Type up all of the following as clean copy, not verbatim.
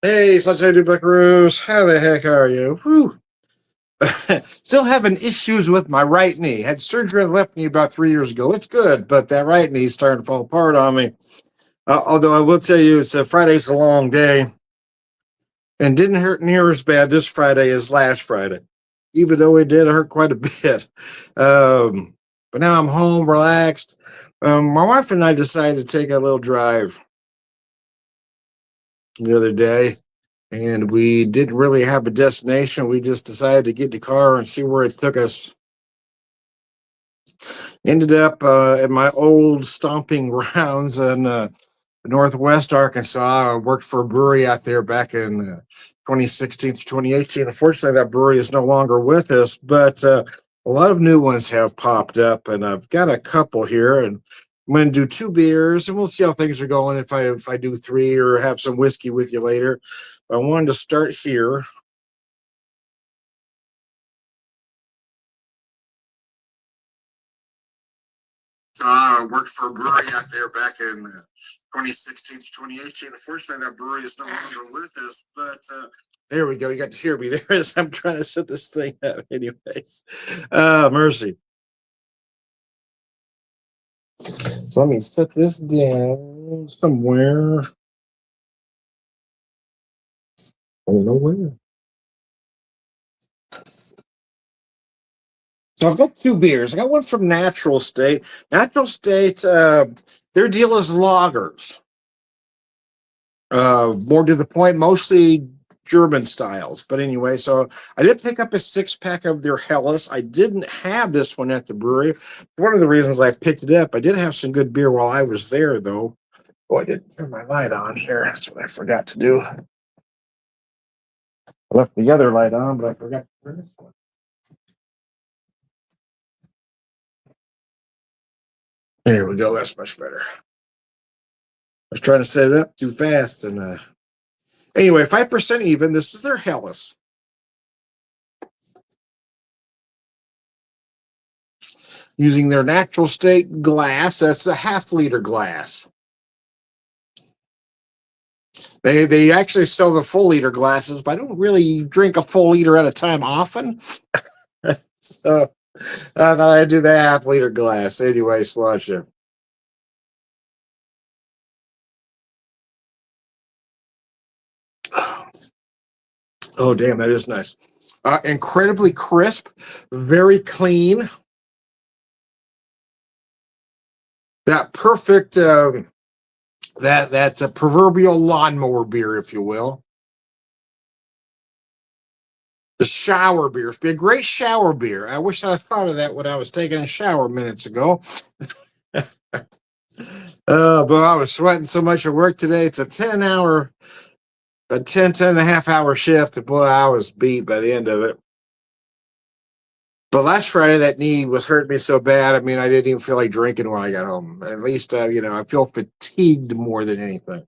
Hey, Sunshine Buckaroos, how the heck are you? Whew. Still having issues with my right knee. Had surgery on the left knee about 3 years ago. It's good, but that right knee's starting to fall apart on me. Although I will tell you, Friday's a long day and didn't hurt near as bad this Friday as last Friday, even though it did hurt quite a bit. But now I'm home, relaxed. My wife and I decided to take a little drive the other day, and we didn't really have a destination. We just decided to get in the car and see where it took us. Ended up at my old stomping grounds in Northwest Arkansas. I worked for a brewery out there back in 2016 to 2018. Unfortunately, that brewery is no longer with us, but a lot of new ones have popped up, and I've got a couple here. And I'm going to do 2 beers, and we'll see how things are going. If I do 3 or have some whiskey with you later. I wanted to start here. Worked for a brewery out there back in 2016 to 2018. Unfortunately, that brewery is no longer with us, but there we go. You got to hear me there as I'm trying to set this thing up. Anyways, mercy. So let me set this down somewhere. I don't know where. So I've got 2 beers. I got one from Natural State. Natural State, their deal is lagers. More to the point, mostly German styles. But anyway, so I did pick up a 6-pack of their Helles. I didn't have this one at the brewery. One of the reasons I picked it up, I did have some good beer while I was there, though. Oh, I didn't turn my light on here. That's what I forgot to do. I left the other light on, but I forgot to turn this one. There we go. That's much better. I was trying to set it up too fast. And anyway, 5% even. This is their Helles. Using their Natural State glass. That's a half-liter glass. They actually sell the full-liter glasses, but I don't really drink a full liter at a time often. So I do the half-liter glass. Anyway, slush it. Oh, damn, that is nice. Incredibly crisp, very clean. That perfect, that's a proverbial lawnmower beer, if you will. The shower beer. It'd be a great shower beer. I wish I thought of that when I was taking a shower minutes ago. But I was sweating so much at work today. It's a 10 and a half hour shift. And boy, I was beat by the end of it. But last Friday, that knee was hurting me so bad. I mean, I didn't even feel like drinking when I got home. At least, I feel fatigued more than anything.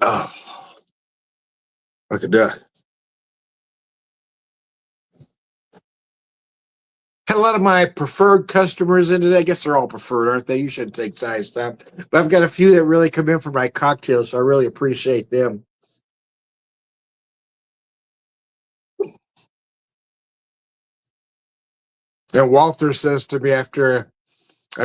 Oh, look at that. Had a lot of my preferred customers in today. I guess they're all preferred, aren't they? You shouldn't take size time. But I've got a few that really come in for my cocktails, so I really appreciate them. And Walter says to me after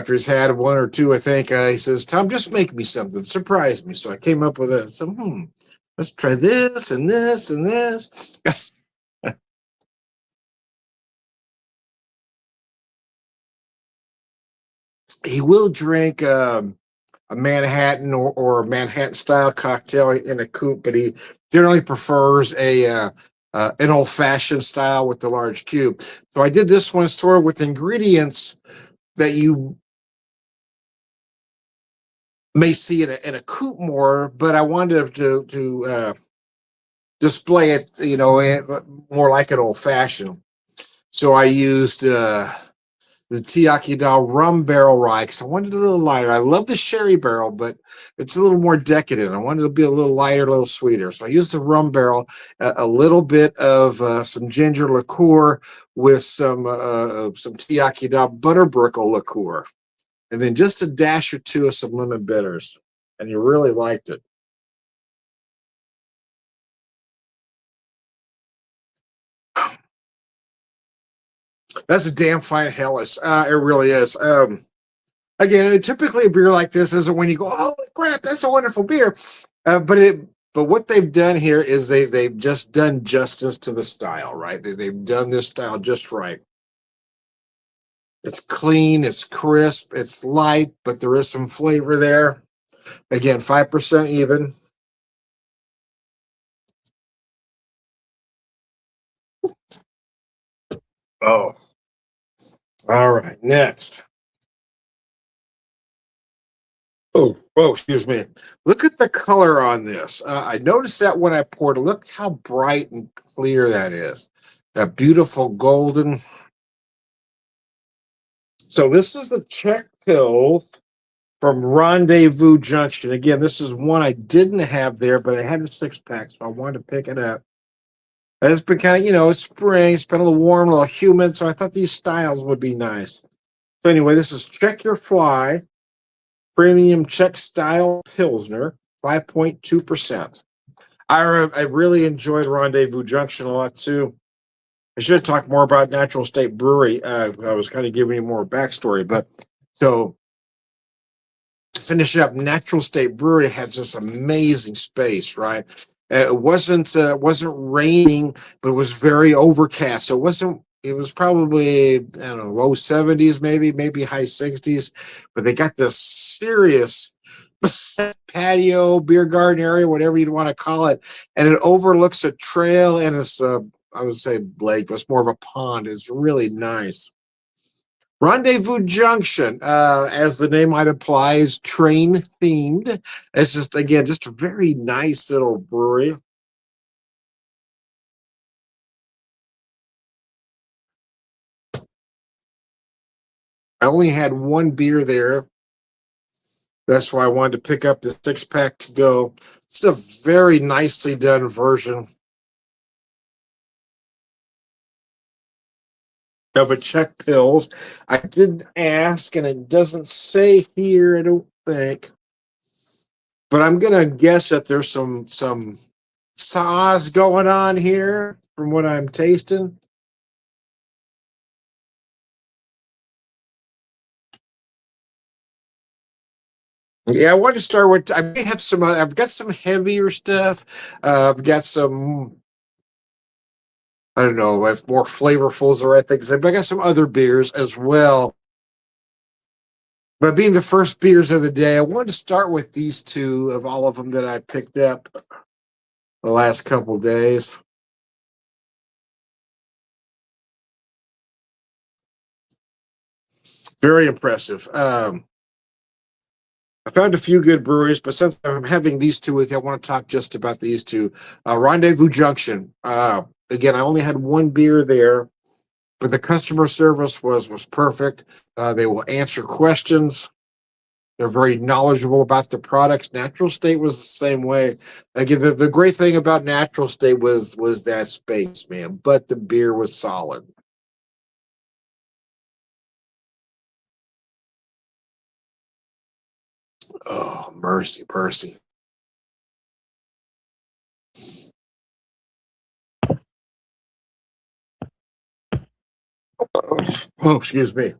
he's had 1 or 2, I think, he says, Tom, just make me something. Surprise me. So I came up with let's try this and this and this. He will drink a Manhattan or a Manhattan style cocktail in a coupe, but he generally prefers an old fashioned style with the large cube. So I did this one sort of with ingredients that you may see in a coupe more, but I wanted to display it, more like an old fashioned. So I used the Tiakidal rum barrel rye because I wanted it a little lighter. I love the sherry barrel, but it's a little more decadent. I wanted it to be a little lighter, a little sweeter. So I used the rum barrel, a little bit of some ginger liqueur with some Tiakidal butterbrickle liqueur, and then just a dash or two of some lemon bitters. and you really liked it. That's a damn fine Helles. It really is. Again, typically a beer like this isn't when you go, oh crap, that's a wonderful beer. But what they've done here is they've just done justice to the style, right? They've done this style just right. It's clean, it's crisp, it's light, but there is some flavor there. Again, 5% even. Oh, all right. Next. Excuse me. Look at the color on this. I noticed that when I poured it. Look how bright and clear that is. That beautiful golden. So this is the Czech Pills from Rendezvous Junction. Again, this is one I didn't have there, but I had a 6-pack, so I wanted to pick it up. And it's been kind of, it's spring. It's been a little warm, a little humid, so I thought these styles would be nice. So anyway, this is Check Your Fly. Premium Czech style Pilsner, 5.2%. I really enjoyed Rendezvous Junction a lot too. I should talk more about Natural State Brewery. I was kind of giving you more backstory, but so to finish up, Natural State Brewery has this amazing space, right? It wasn't raining, but it was very overcast. So it was probably, I don't know, low 70s, maybe high 60s, but they got this serious patio, beer garden area, whatever you'd want to call it. And it overlooks a trail and it's, I would say lake, but it's more of a pond. It's really nice. Rendezvous Junction, as the name might imply, is train themed. It's just, again, just a very nice little brewery. I only had one beer there. That's why I wanted to pick up the 6-pack to go. It's a very nicely done version of a Czech Pills. I did ask, and it doesn't say here, I don't think. But I'm gonna guess that there's some sauce going on here from what I'm tasting. Yeah, I want to start with. I may have some. I've got some heavier stuff. I've got some. I don't know. I have more flavorfuls or I think. I got some other beers as well. But being the first beers of the day, I wanted to start with these two of all of them that I picked up the last couple days. Very impressive. I found a few good breweries, but since I'm having these two with you, I want to talk just about these two. Rendezvous Junction. Again, I only had one beer there, but the customer service was perfect. They will answer questions. They're very knowledgeable about the products. Natural State was the same way. Again, the great thing about Natural State was that space, man. But the beer was solid. Oh, mercy, mercy. Oh, excuse me.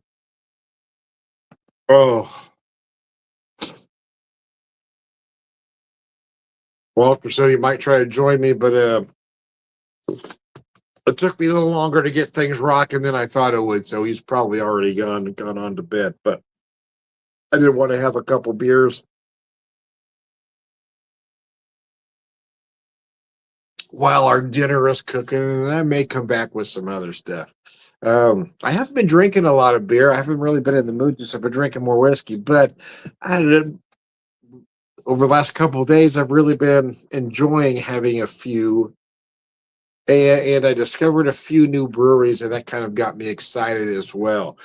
Oh, Walter said he might try to join me, but it took me a little longer to get things rocking than I thought it would. So he's probably already gone on to bed. But I did want to have a couple beers while our dinner is cooking, and I may come back with some other stuff. I haven't been drinking a lot of beer. I haven't really been in the mood to. I've been drinking more whiskey, but over the last couple of days, I've really been enjoying having a few. And I discovered a few new breweries, and that kind of got me excited as well.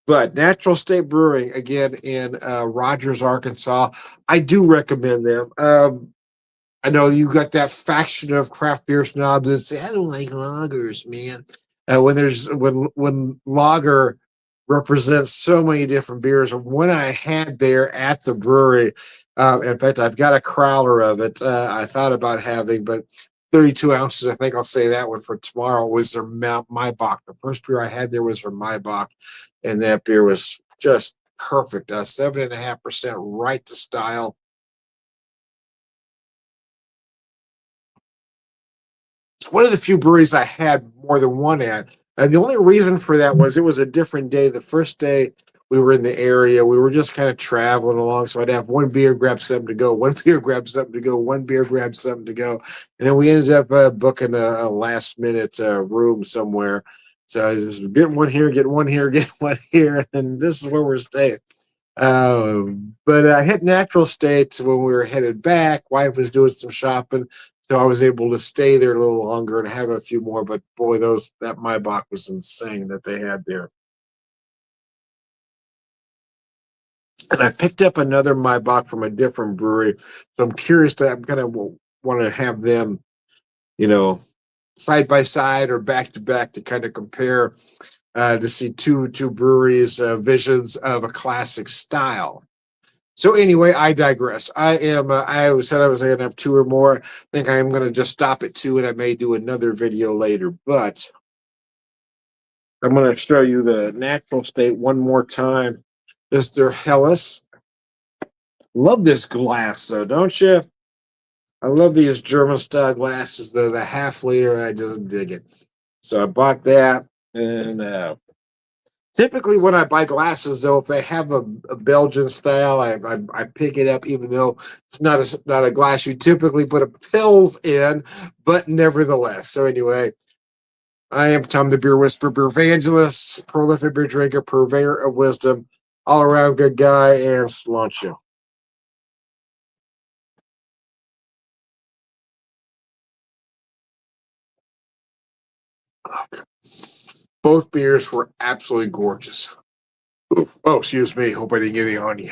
But Natural State Brewing, again, in Rogers, Arkansas, I do recommend them. I know you got that faction of craft beer snobs that say, I don't like lagers, man. When lager represents so many different beers. And when I had there at the brewery, in fact, I've got a crowler of it. I thought about having, but 32 ounces. I think I'll say that one for tomorrow. Was their Maibach. The first beer I had there was their Maibach, and that beer was just perfect. 7.5%, right to style. It's one of the few breweries I had more than one at. And the only reason for that was it was a different day. The first day we were in the area, we were just kind of traveling along. So I'd have one beer, grab something to go, one beer, grab something to go, one beer, grab something to go. And then we ended up booking a last minute room somewhere. So I was just getting one here, getting one here, getting one here. And this is where we're staying. But I hit natural state when we were headed back. Wife was doing some shopping. So I was able to stay there a little longer and have a few more. But boy, that Maibach was insane that they had there. And I picked up another Maibach from a different brewery. So I'm curious I'm gonna want to have them, side by side or back to back to kind of compare to see two breweries' visions of a classic style. So anyway, I digress. I said I was going to have two or more. I think I am going to just stop at two, and I may do another video later. But I'm going to show you the natural state one more time. This is their Helles. Love this glass, though, don't you? I love these German style glasses. The half liter. I just dig it. So I bought that, and typically, when I buy glasses, though, if they have a Belgian style, I pick it up, even though it's not a glass you typically put a pills in, but nevertheless. So anyway, I am Tom the Beer Whisperer, Beer Evangelist, prolific beer drinker, purveyor of wisdom, all around good guy, and cilantro. Both beers were absolutely gorgeous. Oh, excuse me. Hope I didn't get any on you.